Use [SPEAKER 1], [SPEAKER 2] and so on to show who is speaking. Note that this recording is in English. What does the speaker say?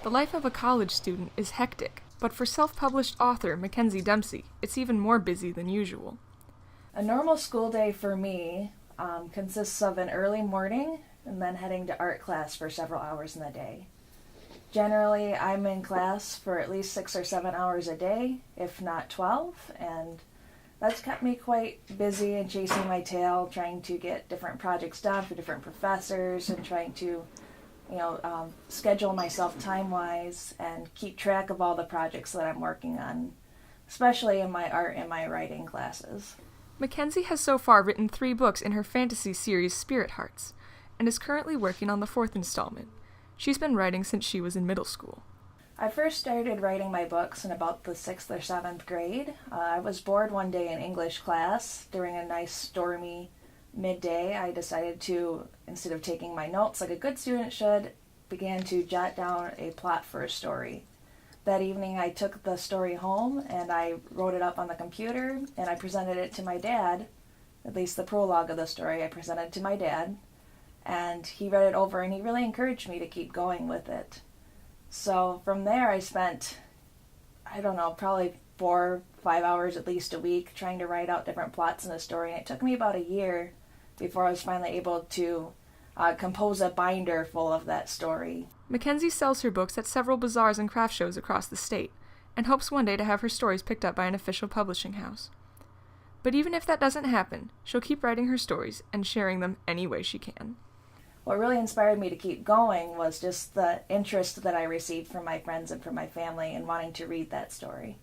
[SPEAKER 1] The life of a college student is hectic, but for self-published author McKenzie Dempsey, it's even more busy than usual.
[SPEAKER 2] A normal school day for me consists of an early morning and then heading to art class for several hours in the day. Generally, I'm in class for at least 6 or 7 hours a day, if not 12, and that's kept me quite busy and chasing my tail, trying to get different projects done for different professors and trying to, schedule myself time-wise and keep track of all the projects that I'm working on, especially in my art and my writing classes.
[SPEAKER 1] McKenzie has so far written 3 books in her fantasy series Spirit Hearts, and is currently working on the 4th installment. She's been writing since she was in middle school.
[SPEAKER 2] I first started writing my books in about the 6th or 7th grade. I was bored one day in English class. During a nice stormy midday, I decided to, instead of taking my notes like a good student should, began to jot down a plot for a story. That evening I took the story home and I wrote it up on the computer and I presented it to my dad, at least the prologue of the story I presented to my dad, and he read it over and he really encouraged me to keep going with it. So from there I spent, probably 4 or 5 hours at least a week trying to write out different plots in a story, and it took me about a year before I was finally able to compose a binder full of that story.
[SPEAKER 1] McKenzie sells her books at several bazaars and craft shows across the state, and hopes one day to have her stories picked up by an official publishing house. But even if that doesn't happen, she'll keep writing her stories and sharing them any way she can.
[SPEAKER 2] What really inspired me to keep going was just the interest that I received from my friends and from my family in wanting to read that story.